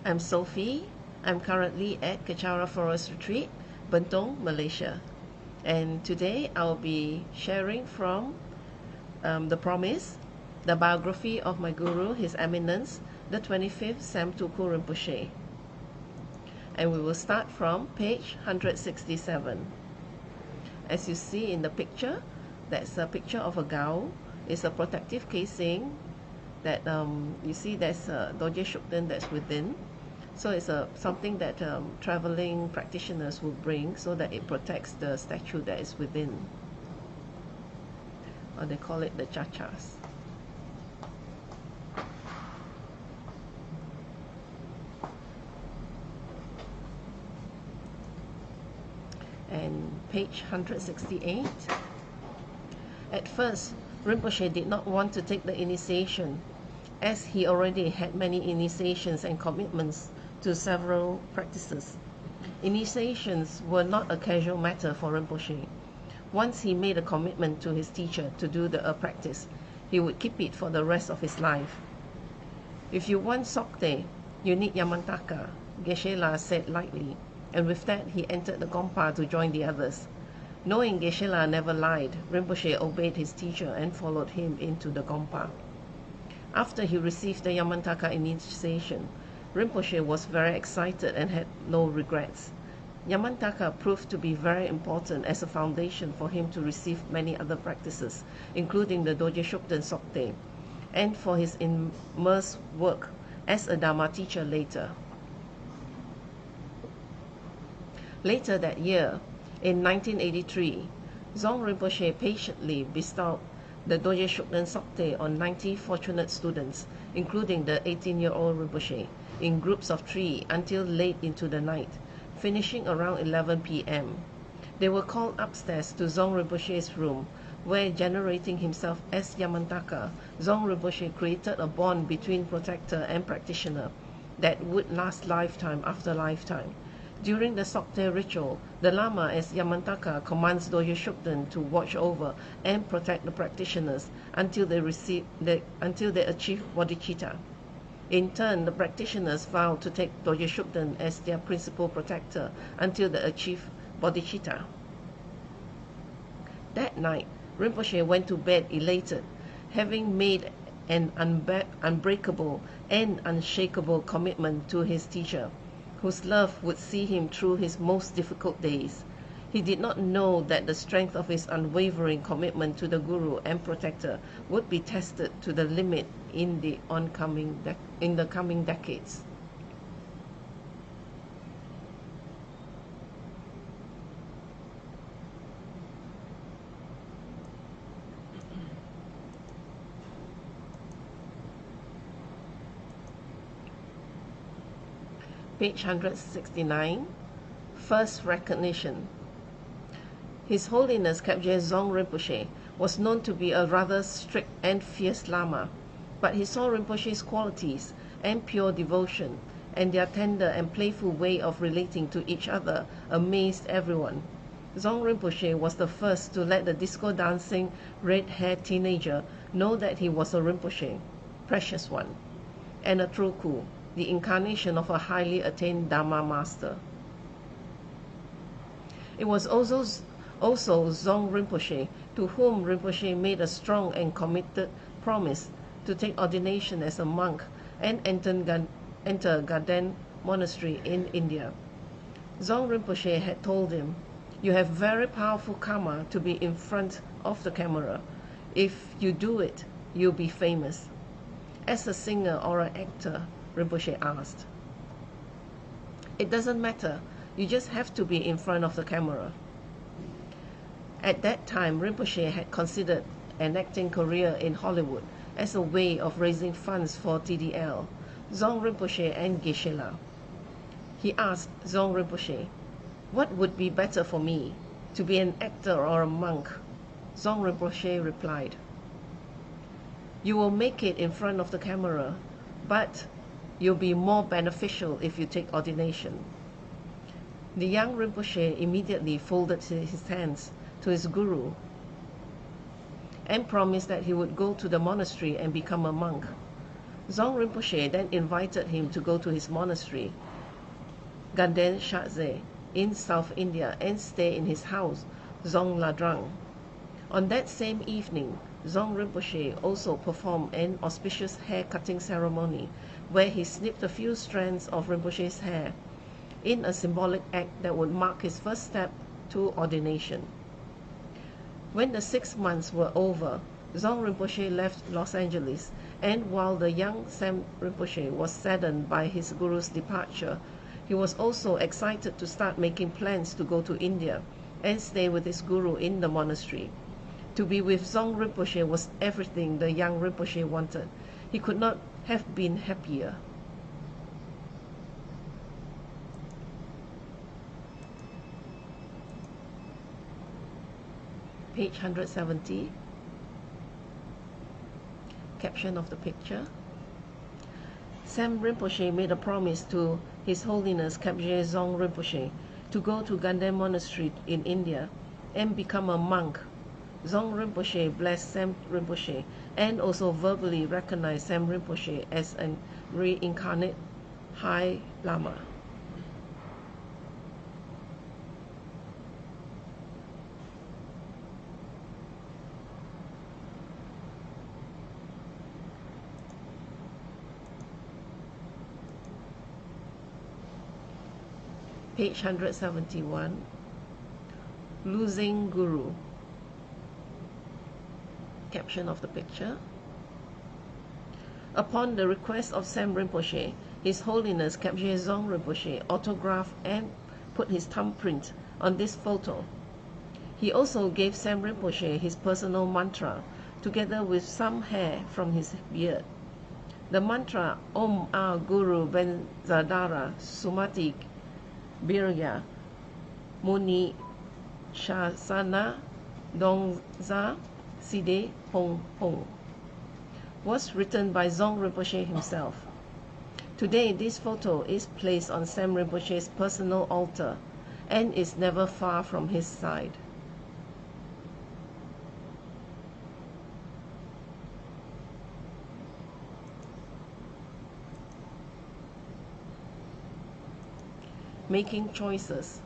I'm Sophie. I'm currently at Kechara Forest Retreat, Bentong, Malaysia. And today I'll be sharing from The Promise, the biography of my Guru, His Eminence, the 25th Sam Tuku Rinpoche. And we will start from page 167. As you see in the picture, that's a picture of a gao. It's a protective casing that you see there's a Dorje Shugden that's within. So it's something that traveling practitioners will bring so that it protects the statue that is within. Or they call it the chachas. And page 168. At first, Rinpoche did not want to take the initiation, as he already had many initiations and commitments to several practices. Initiations were not a casual matter for Rinpoche. Once he made a commitment to his teacher to do a practice, he would keep it for the rest of his life. If you want Sokte, you need Yamantaka, Geshe-la said lightly, and with that he entered the Gompa to join the others. Knowing Geshe-la never lied, Rinpoche obeyed his teacher and followed him into the Gompa. After he received the Yamantaka initiation, Rinpoche was very excited and had no regrets. Yamantaka proved to be very important as a foundation for him to receive many other practices, including the Dorje Shugden Sokte, and for his immense work as a Dharma teacher later. Later that year, in 1983, Zong Rinpoche patiently bestowed the Dorje Shugden Sokte on 90 fortunate students, including the 18-year-old Rinpoche, in groups of 3 until late into the night, finishing around 11 p.m. They were called upstairs to Zong Rinpoche's room, where, generating himself as Yamantaka, Zong Rinpoche created a bond between protector and practitioner that would last lifetime after lifetime. During the Sokte ritual, the Lama as Yamantaka commands Dorje Shugden to watch over and protect the practitioners until they achieve bodhicitta. In turn, the practitioners vow to take Dorje Shugden as their principal protector until they achieve bodhicitta. That night, Rinpoche went to bed elated, having made an unbreakable and unshakable commitment to his teacher, whose love would see him through his most difficult days. He did not know that the strength of his unwavering commitment to the Guru and protector would be tested to the limit in the coming decades. Page 169, First Recognition. His Holiness Khebje Zong Rinpoche was known to be a rather strict and fierce Lama, but he saw Rinpoche's qualities and pure devotion, and their tender and playful way of relating to each other amazed everyone. Zong Rinpoche was the first to let the disco-dancing, red-haired teenager know that he was a Rinpoche, precious one, and a Troku, the incarnation of a highly attained Dharma master. It was also Zong Rinpoche to whom Rinpoche made a strong and committed promise to take ordination as a monk and enter Garden Monastery in India. Zong Rinpoche had told him, "You have very powerful karma to be in front of the camera. If you do it, you'll be famous." As a singer or an actor, Rinpoche asked. "It doesn't matter, you just have to be in front of the camera." At that time, Rinpoche had considered an acting career in Hollywood as a way of raising funds for TDL, Zong Rinpoche and Geshe-la. He asked Zong Rinpoche, "What would be better for me, to be an actor or a monk?" Zong Rinpoche replied, "You will make it in front of the camera, but you'll be more beneficial if you take ordination." The young Rinpoche immediately folded his hands to his Guru and promised that he would go to the monastery and become a monk. Zong Rinpoche then invited him to go to his monastery, Ganden Shatze, in South India and stay in his house, Zong Ladrang. On that same evening, Zong Rinpoche also performed an auspicious hair-cutting ceremony where he snipped a few strands of Rinpoche's hair in a symbolic act that would mark his first step to ordination. When the 6 months were over, Zong Rinpoche left Los Angeles, and while the young Sam Rinpoche was saddened by his guru's departure, he was also excited to start making plans to go to India and stay with his guru in the monastery. To be with Zong Rinpoche was everything the young Rinpoche wanted. He could not have been happier. Page 170. Caption of the picture. Sam Rinpoche made a promise to His Holiness Kapje Zong Rinpoche to go to Ganden Monastery in India and become a monk. Zong Rinpoche blessed Sam Rinpoche and also verbally recognized Sam Rinpoche as a reincarnate High Lama. Page 171. Losing Guru. Caption of the picture. Upon the request of Sam Rinpoche, His Holiness Kapje Zong Rinpoche autographed and put his thumbprint on this photo. He also gave Sam Rinpoche his personal mantra, together with some hair from his beard. The mantra Om A Guru Benzadara Sumati Birya Muni Shasana Dongza Side Hong Hong was written by Zong Rinpoche himself. Today, this photo is placed on Sam Rinpoche's personal altar and is never far from his side. Making choices.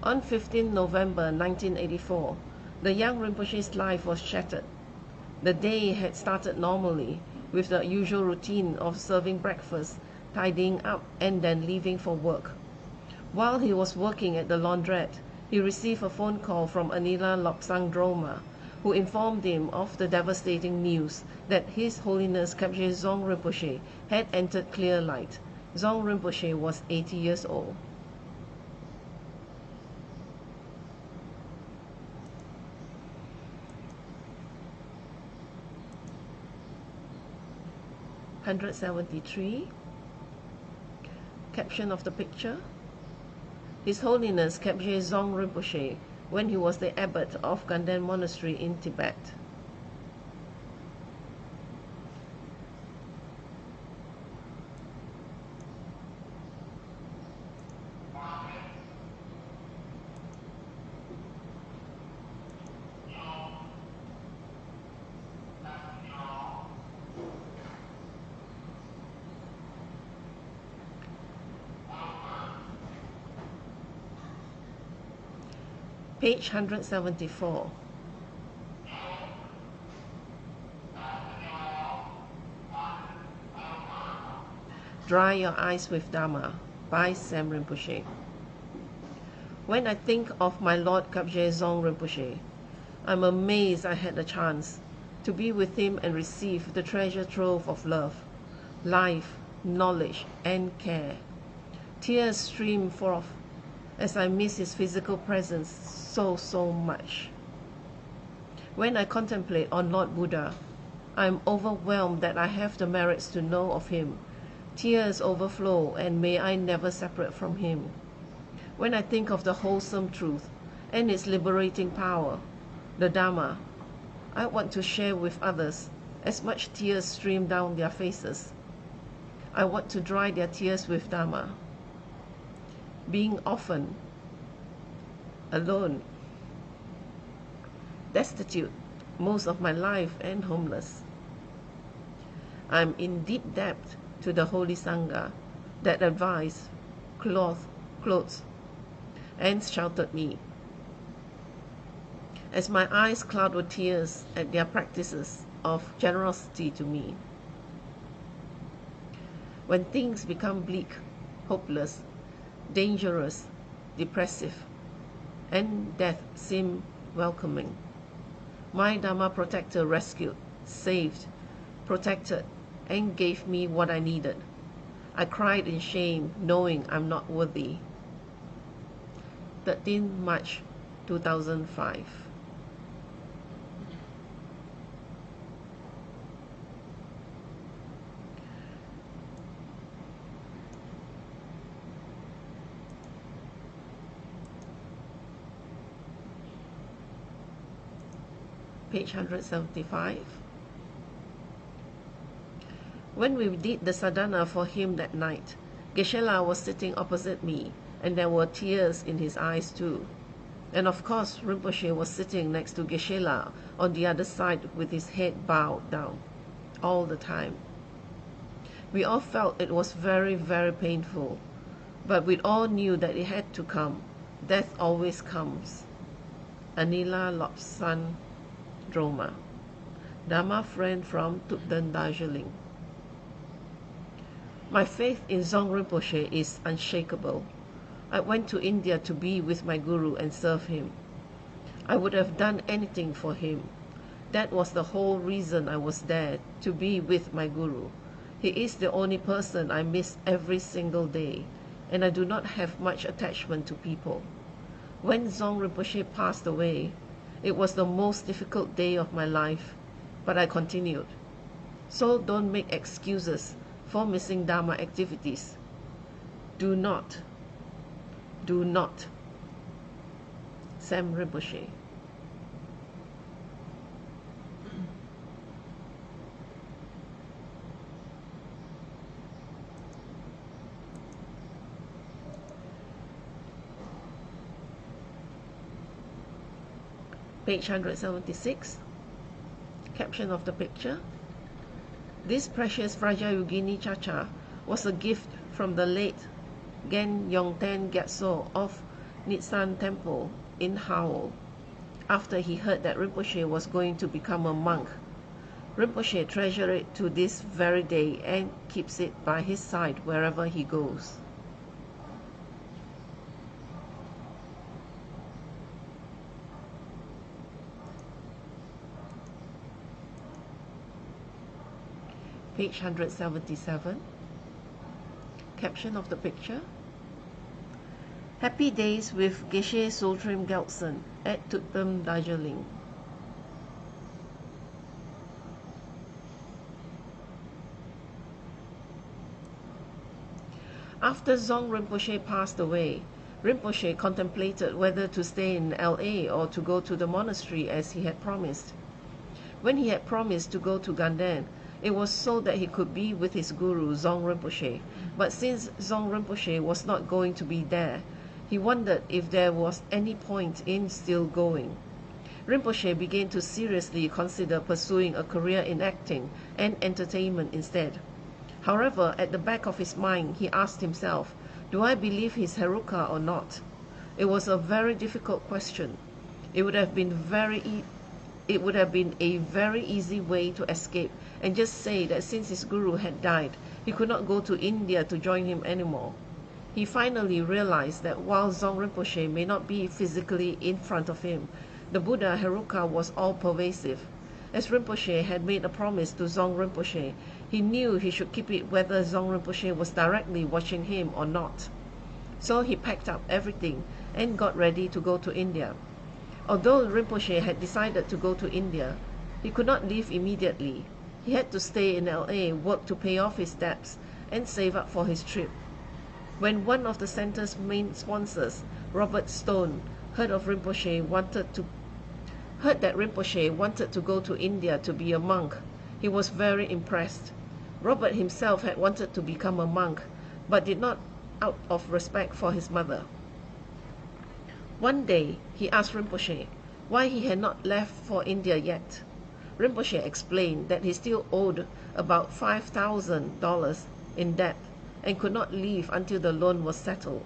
On 15 November 1984, the young Rinpoche's life was shattered. The day had started normally, with the usual routine of serving breakfast, tidying up, and then leaving for work. While he was working at the laundrette, he received a phone call from Anila Lobsang Droma, who informed him of the devastating news that His Holiness Kapje Zong Rinpoche had entered clear light. Zong Rinpoche was 80 years old. (173) Caption of the picture. His Holiness Kapje Zong Rinpoche when he was the abbot of Ganden Monastery in Tibet. Page 174. Dry Your Eyes with Dharma by Sam Rinpoche. When I think of my Lord Kapje Zong Rinpoche, I'm amazed I had the chance to be with him and receive the treasure trove of love, life, knowledge, and care. Tears stream forth as I miss his physical presence so much. When I contemplate on Lord Buddha, I am overwhelmed that I have the merits to know of him. Tears overflow, and may I never separate from him. When I think of the wholesome truth and its liberating power, the Dharma, I want to share with others as much tears stream down their faces. I want to dry their tears with Dharma. Being orphaned, alone, destitute most of my life, and homeless, I'm in deep debt to the Holy Sangha that advised clothes and sheltered me. As my eyes cloud with tears at their practices of generosity to me. When things become bleak, hopeless, dangerous, depressive, and death seem welcoming, my Dharma protector rescued, saved, protected, and gave me what I needed. I cried in shame, knowing I'm not worthy. 13 March 2005. Page 175. When we did the sadhana for him that night, Geshe-la was sitting opposite me, and there were tears in his eyes too. And of course, Rinpoche was sitting next to Geshe-la on the other side with his head bowed down all the time. We all felt it was very, very painful, but we all knew that it had to come. Death always comes. Anila Lobsan Droma, Dharma friend from Thubten, Darjeeling. My faith in Dzong Rinpoche is unshakable. I went to India to be with my guru and serve him. I would have done anything for him. That was the whole reason I was there, to be with my guru. He is the only person I miss every single day, and I do not have much attachment to people. When Dzong Rinpoche passed away, it was the most difficult day of my life, but I continued. So don't make excuses for missing Dharma activities. Do not. Sam Rinpoche. Page 176. Caption of the picture. This precious Vrajayogini Chacha was a gift from the late Gen Yongten Gyatso of Nitsan Temple in Howell, after he heard that Rinpoche was going to become a monk. Rinpoche treasured it to this very day and keeps it by his side wherever he goes. Page 177. Caption of the picture. Happy days with Geshe Sultrim Gyaltsen at Thubten, Darjeeling. After Dzong Rinpoche passed away, Rinpoche contemplated whether to stay in LA or to go to the monastery as he had promised. When he had promised to go to Ganden, it was so that he could be with his guru, Dzong Rinpoche. But since Dzong Rinpoche was not going to be there, he wondered if there was any point in still going. Rinpoche began to seriously consider pursuing a career in acting and entertainment instead. However, at the back of his mind, he asked himself, do I believe he's Heruka or not? It was a very difficult question. It would have been a very easy way to escape and just say that since his guru had died, he could not go to India to join him anymore. He finally realized that while Dzong Rinpoche may not be physically in front of him, the Buddha Heruka was all-pervasive. As Rinpoche had made a promise to Dzong Rinpoche, he knew he should keep it whether Dzong Rinpoche was directly watching him or not. So he packed up everything and got ready to go to India. Although Rinpoche had decided to go to India, he could not leave immediately. He had to stay in LA, work to pay off his debts, and save up for his trip. When one of the center's main sponsors, Robert Stone, heard that Rinpoche wanted to go to India to be a monk, he was very impressed. Robert himself had wanted to become a monk, but did not out of respect for his mother. One day, he asked Rinpoche why he had not left for India yet. Rinpoche explained that he still owed about $5,000 in debt and could not leave until the loan was settled.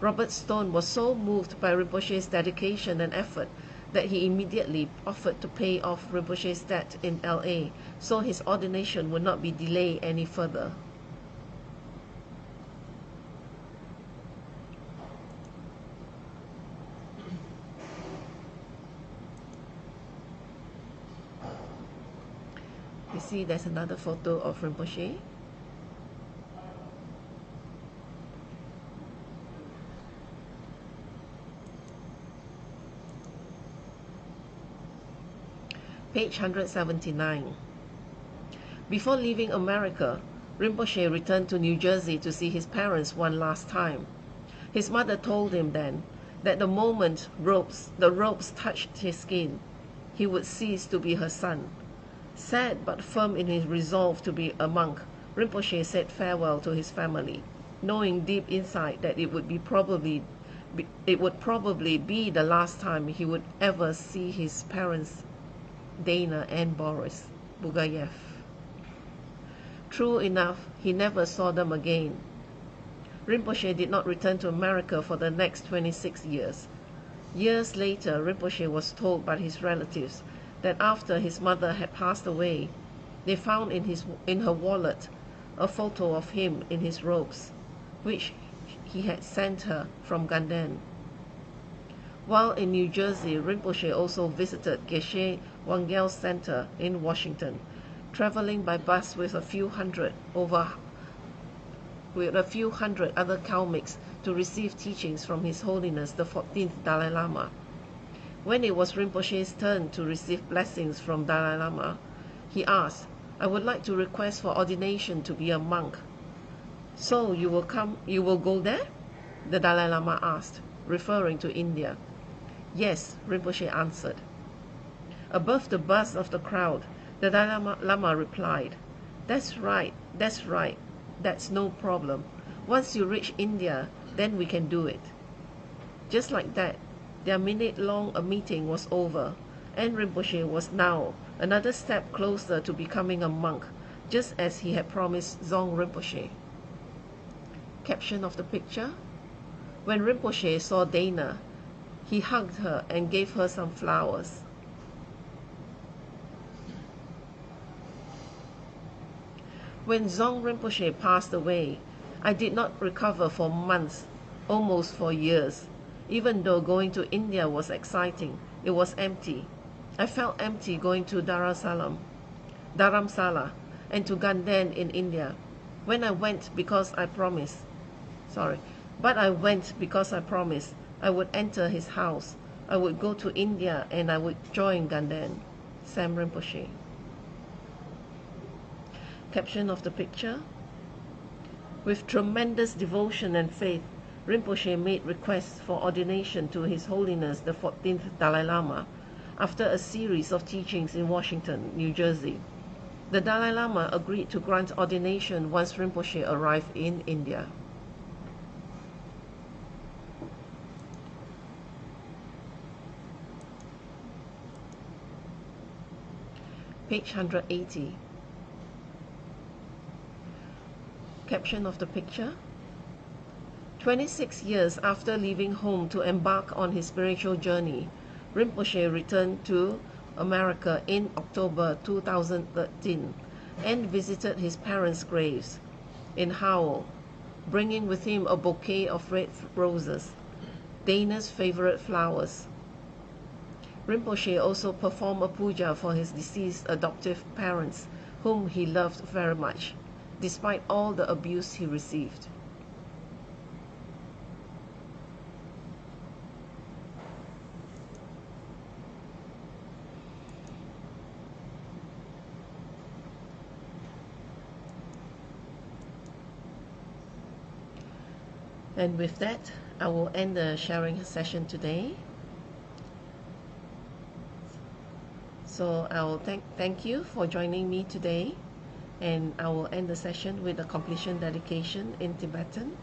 Robert Stone was so moved by Rinpoche's dedication and effort that he immediately offered to pay off Rinpoche's debt in LA so his ordination would not be delayed any further. You see, there's another photo of Rinpoche. Page 179. Before leaving America, Rinpoche returned to New Jersey to see his parents one last time. His mother told him then that the moment the ropes touched his skin, he would cease to be her son. Sad but firm in his resolve to be a monk, Rinpoche said farewell to his family, knowing deep inside that it would probably be the last time he would ever see his parents, Dana and Boris Bugayev. True enough, he never saw them again. Rinpoche did not return to America for the next 26 years. Years later, Rinpoche was told by his relatives that after his mother had passed away, they found in her wallet a photo of him in his robes, which he had sent her from Ganden. While in New Jersey, Rinpoche also visited Geshe Wangyal Center in Washington, traveling by bus with a few hundred other Kalmyks to receive teachings from His Holiness the 14th Dalai Lama. When it was Rinpoche's turn to receive blessings from Dalai Lama, he asked, "I would like to request for ordination to be a monk." "So you will go there?" the Dalai Lama asked, referring to India. "Yes," Rinpoche answered. Above the buzz of the crowd, the Dalai Lama replied, that's right, that's no problem. Once you reach India, then we can do it." Just like that, their minute-long meeting was over, and Rinpoche was now another step closer to becoming a monk, just as he had promised Zong Rinpoche. Caption of the picture: when Rinpoche saw Dana, he hugged her and gave her some flowers. When Zong Rinpoche passed away, I did not recover for months, almost for years. Even though going to India was exciting, it was empty. I felt empty going to Dharamsala and to Ganden in India. But I went because I promised I would enter his house. I would go to India and I would join Ganden. Sam Rinpoche. Caption of the picture: with tremendous devotion and faith, Rinpoche made requests for ordination to His Holiness the 14th Dalai Lama after a series of teachings in Washington, New Jersey. The Dalai Lama agreed to grant ordination once Rinpoche arrived in India. Page 180. Caption of the picture: 26 years after leaving home to embark on his spiritual journey, Rinpoche returned to America in October 2013 and visited his parents' graves in Howell, bringing with him a bouquet of red roses, Dana's favorite flowers. Rinpoche also performed a puja for his deceased adoptive parents, whom he loved very much, despite all the abuse he received. And with that, I will end the sharing session today. So I will thank you for joining me today, and I will end the session with a completion dedication in Tibetan.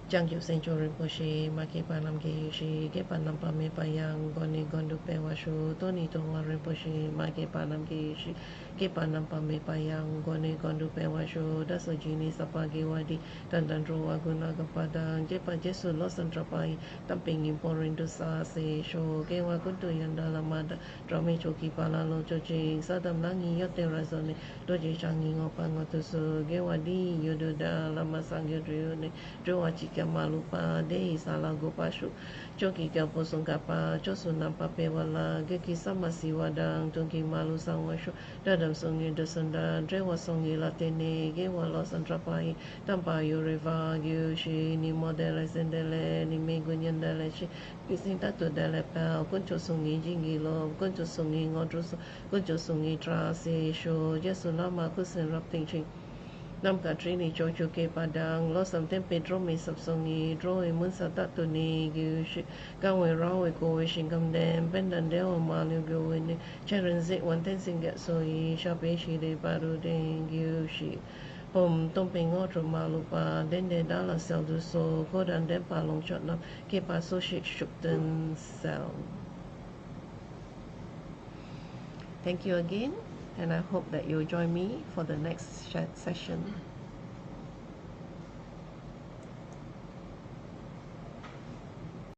Jang Yu Sen Cho Rinpoche, Maki Panam Ge Yushi, Ge Panam Pame Payang, Goni Gondu Pewashu, Toni Tongwa Rinpoche, Maki Panam Ge Yushi, Ge Panam Pame Payang, Goni Gondu Pewashu, Daso Jini Sapagi Wadi, Tandandro Waguna Gapadang, Jepa Jesu Losan Trapai, Tamping Imporin Dusa Se Sho, Ge Waguntu Yandala Mada, Drame Choki Pala Lo Chochi, Sadam Langi Yote Razone, Doji Changi Ngopangotusu, Ge Wadi Yududa Lama Sangyodriune, Joa Chika Malupa, Dei Salago Pashu, Choki Kaposong Kapa, Chosunam Papewala, Geki Samasi Wadang, Tunki Malu Sangwasho, Dadam Songi Desanda, Drewa Songi Latene, Gewa Los Antrapai, Tampa Yureva, Gyushi, Ni Modele Sendele, Ni Megunyandele, Kisinta to Delepel, Kuncho Songi Jingilo, Kuncho Songi Ngodruso, Kuncho Songi Trasi, Sho, Jesunama Kusin Rapting. Nam Katrini Jojo Ke Padang, Los Am Tempe Drome Sapsongi, Droe Munsa Tatuni, Gyushi, Gawe Rawe Goe Shingam Dem, Bendan Deo Malu Goe, Charan Zik, One Tensing Get Soi, Shapeshi de Baru Den Gyushi. Hom Tomping Otro Malupa, Dende Dala Seldu So, Kodan Dempa Long Chotnam, Kepa Soshik Shukten Sel. Thank you again, and I hope that you'll join me for the next session.